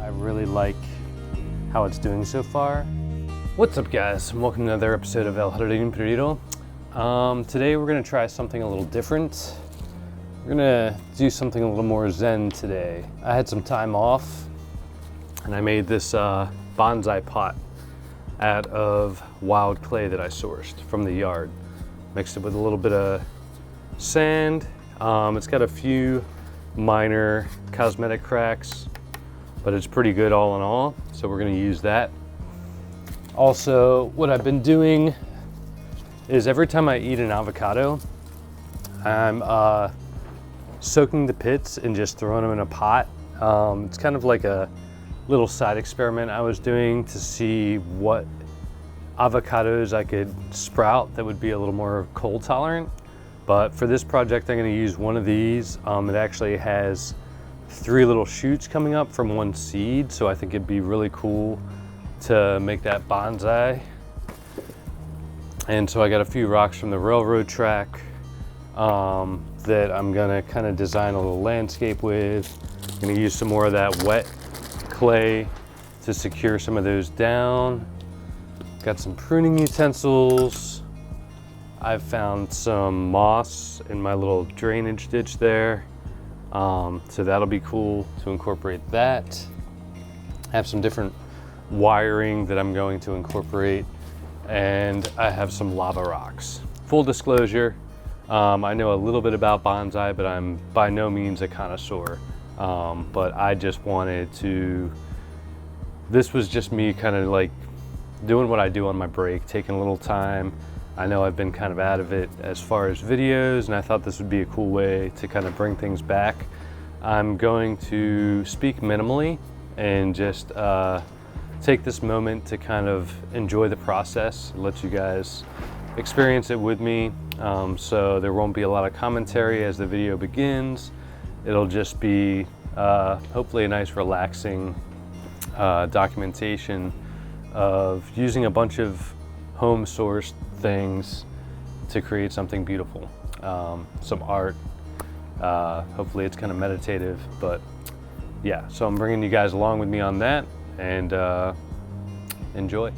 I really like how it's doing so far. What's up, guys, and welcome to another episode of El Jardín Perdido. Today we're gonna try something a little different. We're gonna do something a little more zen today. I had some time off and I made this bonsai pot out of wild clay that I sourced from the yard. Mixed it with a little bit of sand. It's got a few minor cosmetic cracks, but it's pretty good all in all, so we're gonna use that. Also, what I've been doing is every time I eat an avocado, I'm soaking the pits and just throwing them in a pot. It's kind of like a little side experiment I was doing to see what avocados I could sprout that would be a little more cold tolerant. But for this project, I'm gonna use one of these. It actually has 3 little shoots coming up from one seed, so I think it'd be really cool to make that bonsai. And so I got a few rocks from the railroad track that I'm gonna kind of design a little landscape with. I'm gonna use some more of that wet clay to secure some of those down. Got some pruning utensils. I've found some moss in my little drainage ditch there. So that'll be cool to incorporate that. I have some different wiring that I'm going to incorporate, and I have some lava rocks. Full disclosure, I know a little bit about bonsai, but I'm by no means a connoisseur. But I just wanted to, this was just me kind of like doing what I do on my break, taking a little time. I know I've been kind of out of it as far as videos, and I thought this would be a cool way to kind of bring things back. I'm going to speak minimally and just take this moment to kind of enjoy the process, let you guys experience it with me. So there won't be a lot of commentary as the video begins. It'll just be hopefully a nice relaxing documentation of using a bunch of home sourced things to create something beautiful. Some art, hopefully it's kind of meditative, but yeah, so I'm bringing you guys along with me on that, and enjoy.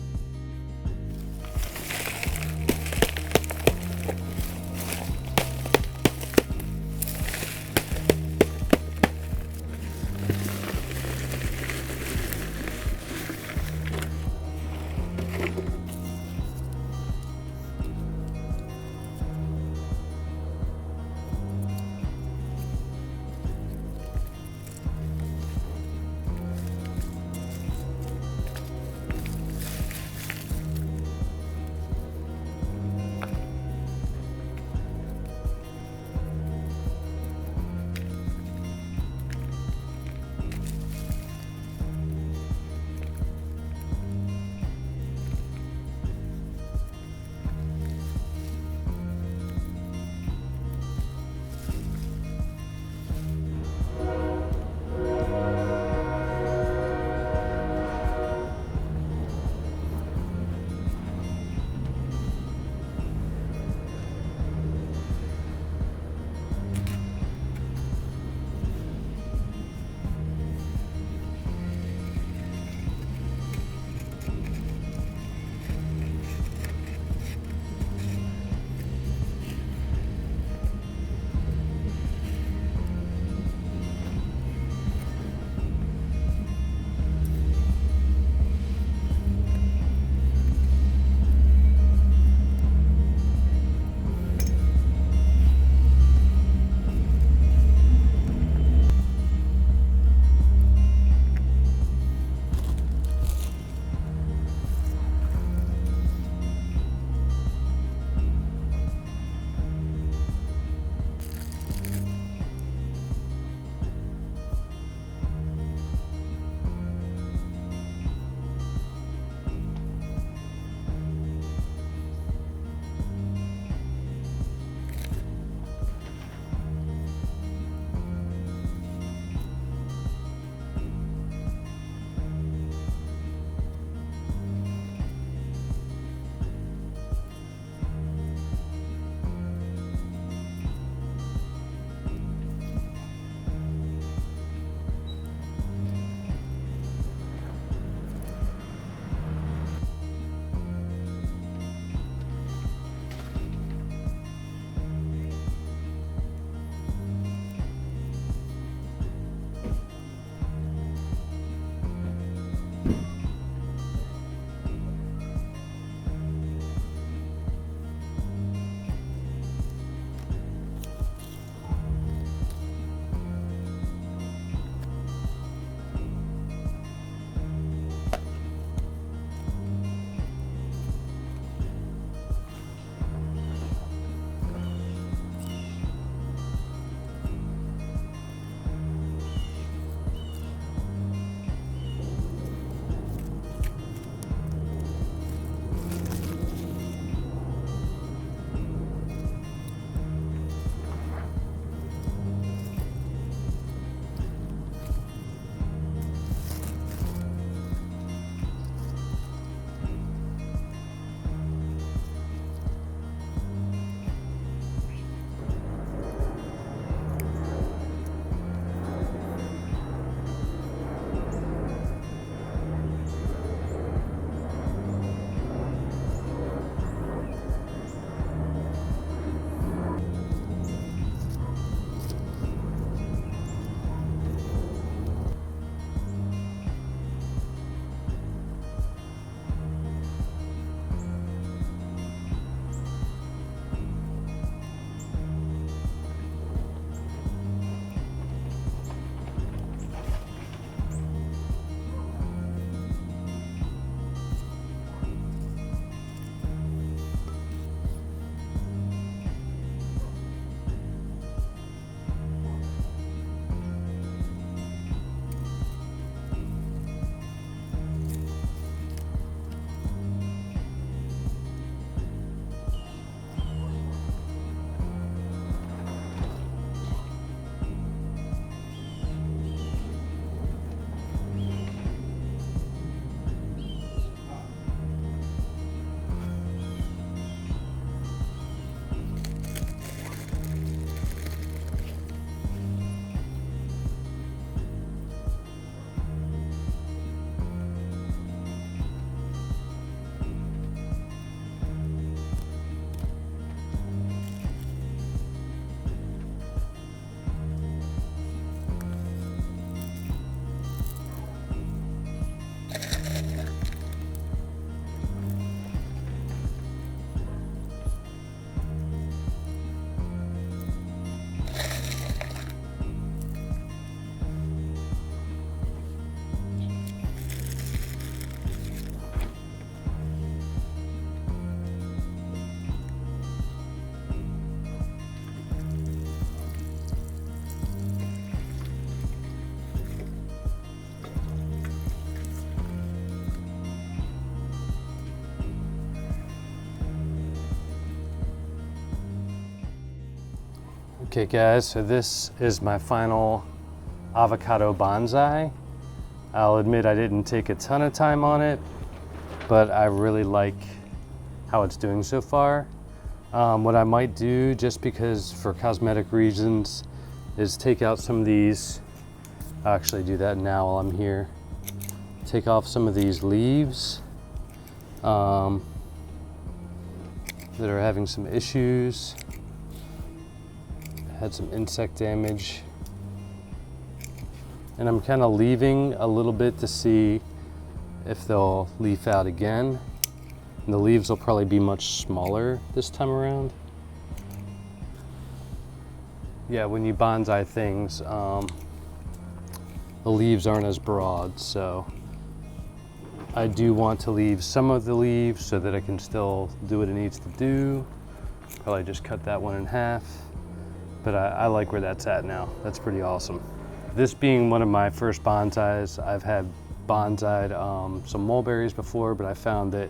Okay guys, so this is my final avocado bonsai. I'll admit I didn't take a ton of time on it, but I really like how it's doing so far. What I might do, just because for cosmetic reasons, is take out some of these. I'll actually do that now while I'm here. Take off some of these leaves that are having some issues. Had some insect damage. And I'm kind of leaving a little bit to see if they'll leaf out again. And the leaves will probably be much smaller this time around. Yeah, when you bonsai things, the leaves aren't as broad, so I do want to leave some of the leaves so that I can still do what it needs to do. Probably just cut that one in half. But I like where that's at now. That's pretty awesome. This being one of my first bonsais, I've had bonsaied some mulberries before, but I found that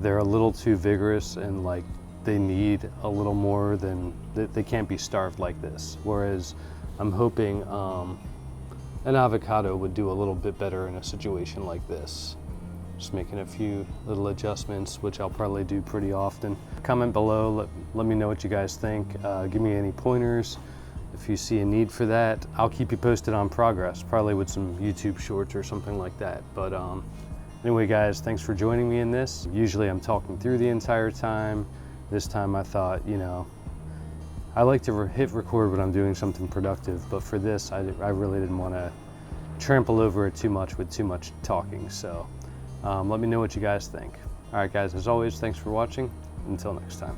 they're a little too vigorous and like they need a little more than, they can't be starved like this. Whereas I'm hoping an avocado would do a little bit better in a situation like this. Just making a few little adjustments, which I'll probably do pretty often. Comment below, let me know what you guys think. Give me any pointers if you see a need for that. I'll keep you posted on progress, probably with some YouTube shorts or something like that. But anyway guys, thanks for joining me in this. Usually I'm talking through the entire time. This time I thought, you know, I like to hit record when I'm doing something productive, but for this I really didn't want to trample over it too much with too much talking. So let me know what you guys think. All right guys, as always, thanks for watching. Until next time.